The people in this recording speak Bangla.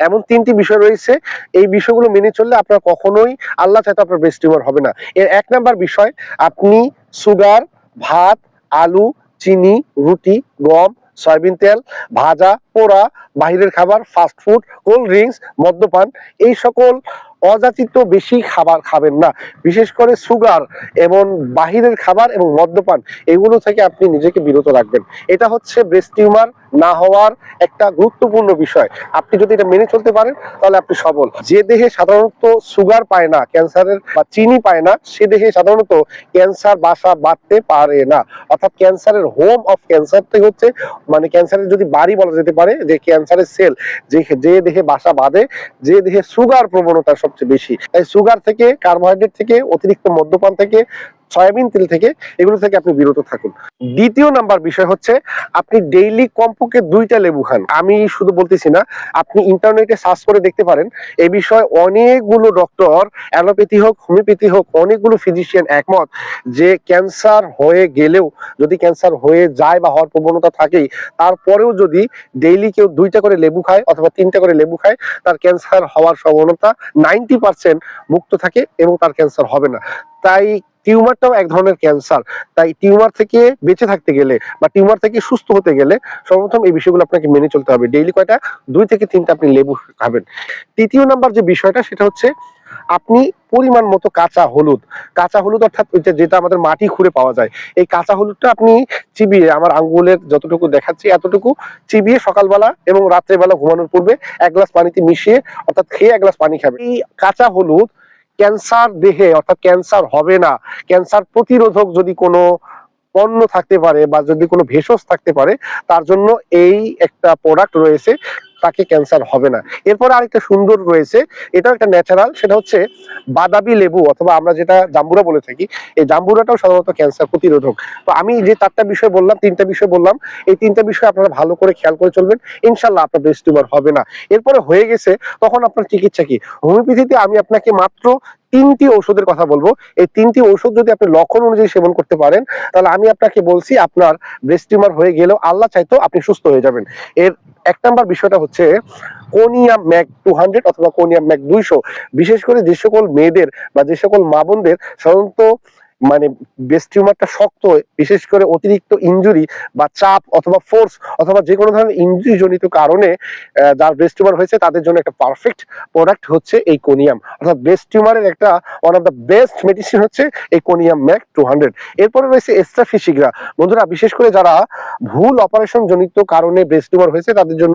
এমন ৩টি বিষয় রয়েছে, এই বিষয়গুলো মেনে চললে আপনার কখনোই আল্লাহ চাইতে আপনার ব্রেস্ট টিউমার হবে না। এর ১ নাম্বার বিষয়, আপনি সুগার, ভাত, আলু, চিনি, রুটি, গম, সয়াবিন তেল, ভাজা, পোড়া, বাহিরের খাবার, ফাস্ট ফুড, কোল্ড ড্রিঙ্কস, মদ্যপান এই সকল অযাচিত বেশি খাবার খাবেন না। বিশেষ করে সুগার এবং বাহিরের খাবার এবং মদ্যপান এগুলো থেকে আপনি নিজেকে বিরত রাখবেন। এটা হচ্ছে ব্রেস্ট টিউমার না হওয়ার একটা গুরুত্বপূর্ণ বিষয়। আপনি যদি এটা মেনে চলতে পারেন তাহলে আপনি সবল। যে দেহে সাধারণত সুগার পায় না, ক্যান্সারের বা চিনি পায় না, সে দেহে সাধারণত ক্যান্সার বাসা বাঁধতে পারে না। অর্থাৎ ক্যান্সারের হোম অফ ক্যান্সারটাই হচ্ছে, মানে ক্যান্সারের যদি বাড়ি বলা যেতে পারে, যে ক্যান্সারের সেল যে দেহে বাসা বাঁধে, যে দেহে সুগার প্রবণতা সবচেয়ে বেশি। তাই সুগার থেকে, কার্বোহাইড্রেট থেকে, অতিরিক্ত মদ্যপান থেকে, সয়াবিন তেল থেকে, এগুলো থেকে আপনি বিরত থাকুন। দ্বিতীয় নাম্বার বিষয় হচ্ছে, আপনি ডেইলি কমপক্ষে ২টা লেবু খান। আমি শুধু বলতেছি না, আপনি ইন্টারনেটে সার্চ করে দেখতে পারেন। এই বিষয়ে অনেকগুলো ডক্টর, অ্যালোপ্যাথি হোক, হোমিওপ্যাথি হোক, অনেকগুলো ফিজিশিয়ান একমত যে ক্যান্সার হয়ে গেলেও, যদি ক্যান্সার হয়ে যায় বা হওয়ার প্রবণতা থাকেই, তারপরেও যদি ডেইলি কেউ ২টা করে লেবু খায় অথবা ৩টা করে লেবু খায়, তার ক্যান্সার হওয়ার সম্ভাবনা 90% মুক্ত থাকে এবং তার ক্যান্সার হবে না। তাই টিউমারটাও এক ধরনের ক্যান্সার। তাই টিউমার থেকে বেঁচে থাকতে গেলে বা টিউমার থেকে সুস্থ হতে গেলে সর্বপ্রথম এই বিষয়গুলো আপনাকে মেনে চলতে হবে। ডেইলি কয়টা? ২ থেকে ৩টা আপনি লেবু খাবেন। তৃতীয় নাম্বার যে বিষয়টা, সেটা হচ্ছে আপনি পরিমাণ মতো কাঁচা হলুদ, কাঁচা হলুদ অর্থাৎ যেটা আমাদের মাটি খুঁড়ে পাওয়া যায়, এই কাঁচা হলুদটা আপনি চিবিয়ে, আমার আঙ্গুলের যতটুকু দেখাচ্ছি এতটুকু চিবিয়ে সকালবেলা এবং রাত্রেবেলা ঘুমানোর পূর্বে ১ গ্লাস পানিতে মিশিয়ে, অর্থাৎ খেয়ে ১ গ্লাস পানি খাবেন। এই কাঁচা হলুদ ক্যান্সার দেহে, অর্থাৎ ক্যান্সার হবে না, ক্যান্সার প্রতিরোধক যদি কোনো পণ্য থাকতে পারে বা যদি কোনো ভেষজ থাকতে পারে, তার জন্য এই একটা প্রোডাক্ট রয়েছে, তাকে ক্যান্সার হবে না। এরপরে আরেকটা সুন্দর রয়েছে, এটাও একটা ন্যাচারাল, সেটা হচ্ছে বাদামি লেবু অথবা আমরা যেটা জাম্বুরা বলে থাকি। এই জাম্বুরাটাও সাধারণত ক্যান্সার প্রতিরোধক। তো আমি যে ৪টা বিষয় বললাম, ৩টা বিষয় বললাম, এই ৩টা বিষয় আপনারা ভালো করে খেয়াল করে চলবেন, ইনশাল্লাহ আপনার ব্রেস্ট টিউমার হবে না। এরপরে হয়ে গেছে, তখন আপনার চিকিৎসা কি? হোমিওপ্যাথিতে আমি আপনাকে মাত্র ৩টি ঔষধের কথা বলবো। এই ৩টি ঔষধ যদি আপনি লক্ষণ অনুযায়ী সেবন করতে পারেন, তাহলে আমি আপনাকে বলছি আপনার ব্রেস্ট টিউমার হয়ে গেলেও আল্লাহ চাইতো আপনি সুস্থ হয়ে যাবেন। এর ১ নাম্বার বিষয়টা হচ্ছে কোনিয়াম ম্যাগ 200 অথবা কোনিয়াম ম্যাগ 200। বিশেষ করে যে সকল মেয়েদের বা যে সকল মা বোনদের সাধারণত মানে ব্রেস্ট টিউমারটা শক্ত হয়, বিশেষ করে অতিরিক্ত ইনজুরি বা চাপ অথবা ফোর্স অথবা যে কোনো ধরনের ইনজুরি জনিত কারণে যার ব্রেস্ট টিউমার হয়েছে, তাদের জন্য একটা পারফেক্ট প্রোডাক্ট হচ্ছে এই কোনিয়াম। অর্থাৎ ব্রেস্ট টিউমারের একটা one of the best medicine হচ্ছে এই কোনিয়াম ম্যাগ 200। এরপরে রয়েছে এস্ট্রাফিশিগ্রা। বন্ধুরা, বিশেষ করে যারা ভুল অপারেশন জনিত কারণে ব্রেস্ট টিউমার হয়েছে, তাদের জন্য